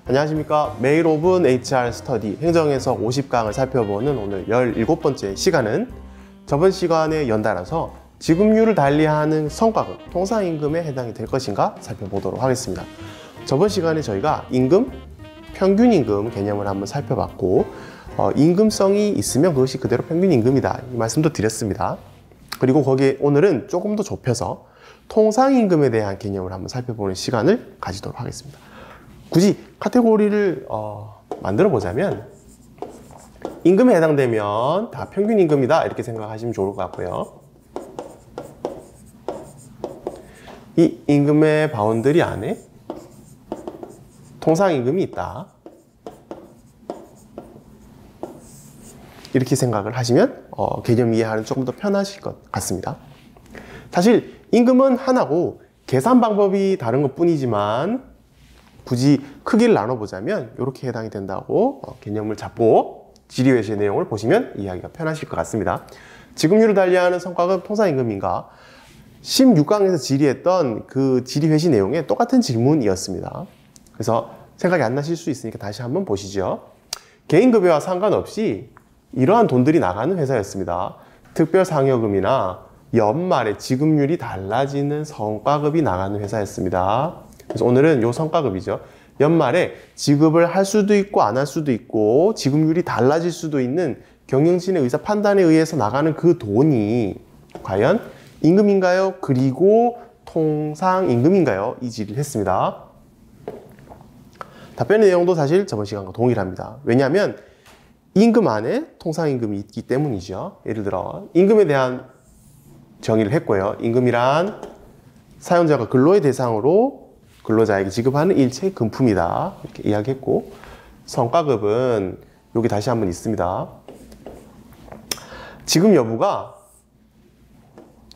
안녕하십니까. 매일 5분 HR 스터디 행정에서 50강을 살펴보는 오늘 17번째 시간은 저번 시간에 연달아서 지급률을 달리하는 성과급, 통상임금에 해당이 될 것인가 살펴보도록 하겠습니다. 저번 시간에 저희가 임금, 평균임금 개념을 한번 살펴봤고 임금성이 있으면 그것이 그대로 평균임금이다 이 말씀도 드렸습니다. 그리고 거기에 오늘은 조금 더 좁혀서 통상임금에 대한 개념을 한번 살펴보는 시간을 가지도록 하겠습니다. 굳이 카테고리를 만들어 보자면 임금에 해당되면 다 평균임금이다 이렇게 생각하시면 좋을 것 같고요. 이 임금의 바운더리 안에 통상임금이 있다 이렇게 생각을 하시면 개념 이해하는 조금 더 편하실 것 같습니다. 사실 임금은 하나고 계산 방법이 다른 것 뿐이지만 굳이 크기를 나눠보자면 이렇게 해당이 된다고 개념을 잡고 질의회시의 내용을 보시면 이해하기가 편하실 것 같습니다. 지급률을 달리하는 성과급 통상임금인가 16강에서 질의했던 그 질의회시 내용에 똑같은 질문이었습니다. 그래서 생각이 안 나실 수 있으니까 다시 한번 보시죠. 개인급여와 상관없이 이러한 돈들이 나가는 회사였습니다. 특별상여금이나 연말에 지급률이 달라지는 성과급이 나가는 회사였습니다. 그래서 오늘은 요 성과급이죠. 연말에 지급을 할 수도 있고 안 할 수도 있고 지급률이 달라질 수도 있는 경영진의 의사 판단에 의해서 나가는 그 돈이 과연 임금인가요? 그리고 통상임금인가요? 이 질의를 했습니다. 답변의 내용도 사실 저번 시간과 동일합니다. 왜냐하면 임금 안에 통상임금이 있기 때문이죠. 예를 들어 임금에 대한 정의를 했고요. 임금이란 사용자가 근로의 대상으로 근로자에게 지급하는 일체 금품이다 이렇게 이야기했고, 성과급은 여기 다시 한번 있습니다. 지급 여부가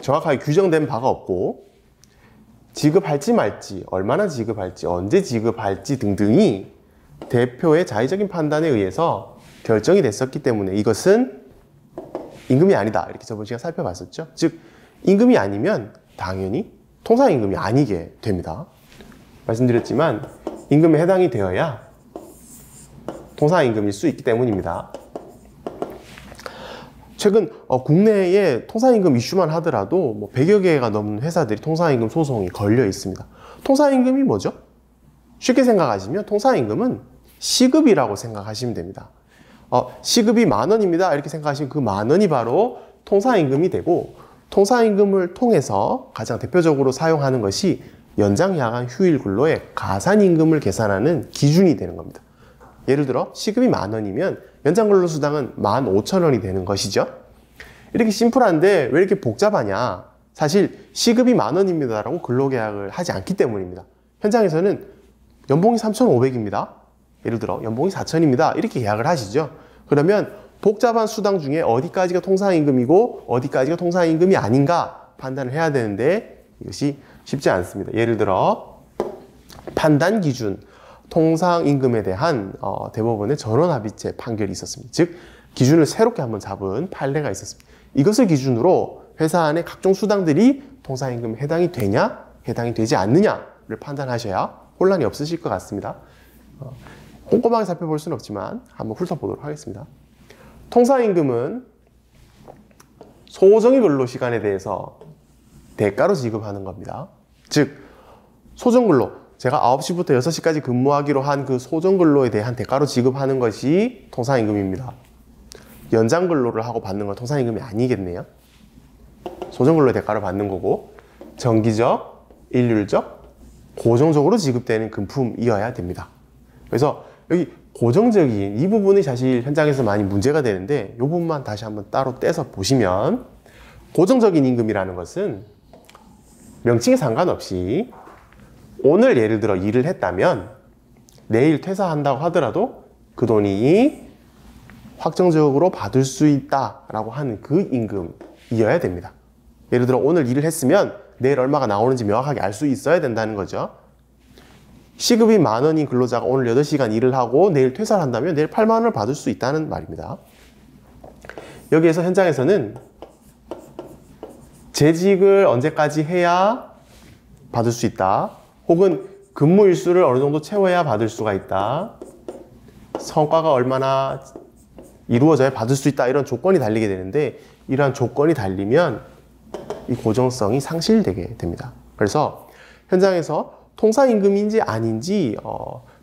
정확하게 규정된 바가 없고 지급할지 말지, 얼마나 지급할지, 언제 지급할지 등등이 대표의 자의적인 판단에 의해서 결정이 됐었기 때문에 이것은 임금이 아니다 이렇게 저번 시간에 살펴봤었죠. 즉 임금이 아니면 당연히 통상임금이 아니게 됩니다. 말씀드렸지만 임금에 해당이 되어야 통상임금일 수 있기 때문입니다. 최근 국내에 통상임금 이슈만 하더라도 뭐 100여 개가 넘는 회사들이 통상임금 소송이 걸려 있습니다. 통상임금이 뭐죠? 쉽게 생각하시면 통상임금은 시급이라고 생각하시면 됩니다. 시급이 10,000원입니다 이렇게 생각하시면 그 10,000원이 바로 통상임금이 되고, 통상임금을 통해서 가장 대표적으로 사용하는 것이 연장 야간 휴일 근로의 가산임금을 계산하는 기준이 되는 겁니다. 예를 들어 시급이 10,000원이면 연장 근로수당은 15,000원이 되는 것이죠. 이렇게 심플한데 왜 이렇게 복잡하냐? 사실 시급이 10,000원입니다 라고 근로계약을 하지 않기 때문입니다. 현장에서는 연봉이 3,500입니다. 예를 들어 연봉이 4,000입니다. 이렇게 계약을 하시죠. 그러면 복잡한 수당 중에 어디까지가 통상임금이고 어디까지가 통상임금이 아닌가 판단을 해야 되는데 이것이 쉽지 않습니다. 예를 들어 판단 기준, 통상임금에 대한 대법원의 전원합의체 판결이 있었습니다. 즉 기준을 새롭게 한번 잡은 판례가 있었습니다. 이것을 기준으로 회사 안에 각종 수당들이 통상임금에 해당이 되냐 해당이 되지 않느냐를 판단하셔야 혼란이 없으실 것 같습니다. 꼼꼼하게 살펴볼 수는 없지만 한번 훑어보도록 하겠습니다. 통상임금은 소정의 근로시간에 대해서 대가로 지급하는 겁니다. 즉 소정근로, 제가 9시부터 6시까지 근무하기로 한 그 소정근로에 대한 대가로 지급하는 것이 통상임금입니다. 연장근로를 하고 받는 건 통상임금이 아니겠네요. 소정근로의 대가로 받는 거고 정기적, 일률적, 고정적으로 지급되는 금품이어야 됩니다. 그래서 여기 고정적인 이 부분이 사실 현장에서 많이 문제가 되는데 이 부분만 다시 한번 따로 떼서 보시면, 고정적인 임금이라는 것은 명칭에 상관없이 오늘 예를 들어 일을 했다면 내일 퇴사한다고 하더라도 그 돈이 확정적으로 받을 수 있다라고 하는 그 임금이어야 됩니다. 예를 들어 오늘 일을 했으면 내일 얼마가 나오는지 명확하게 알 수 있어야 된다는 거죠. 시급이 10,000원인 근로자가 오늘 8시간 일을 하고 내일 퇴사를 한다면 내일 80,000원을 받을 수 있다는 말입니다. 여기에서 현장에서는 재직을 언제까지 해야 받을 수 있다, 혹은 근무 일수를 어느 정도 채워야 받을 수가 있다. 성과가 얼마나 이루어져야 받을 수 있다. 이런 조건이 달리게 되는데 이러한 조건이 달리면 이 고정성이 상실되게 됩니다. 그래서 현장에서 통상임금인지 아닌지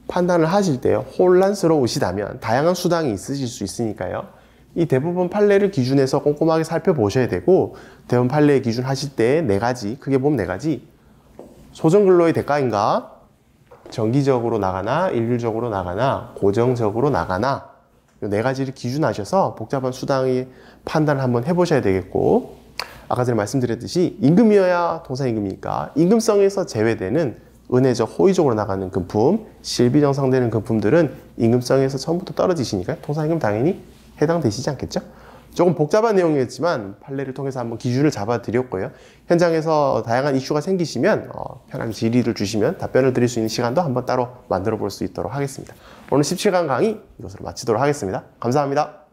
판단을 하실 때 혼란스러우시다면 다양한 수당이 있으실 수 있으니까요. 이 대부분 판례를 기준해서 꼼꼼하게 살펴보셔야 되고 대부분 판례 기준 하실 때 네 가지, 크게 보면 네 가지. 소정근로의 대가인가? 정기적으로 나가나, 일률적으로 나가나, 고정적으로 나가나 이 네 가지를 기준하셔서 복잡한 수당의 판단을 한번 해보셔야 되겠고 아까 전에 말씀드렸듯이 임금이어야 통상임금이니까 임금성에서 제외되는 은혜적 호의적으로 나가는 금품, 실비정상되는 금품들은 임금성에서 처음부터 떨어지시니까 통상임금 당연히 해당되시지 않겠죠? 조금 복잡한 내용이었지만 판례를 통해서 한번 기준을 잡아드렸고요. 현장에서 다양한 이슈가 생기시면 편하게 질의를 주시면 답변을 드릴 수 있는 시간도 한번 따로 만들어 볼 수 있도록 하겠습니다. 오늘 17강 강의 이것으로 마치도록 하겠습니다. 감사합니다.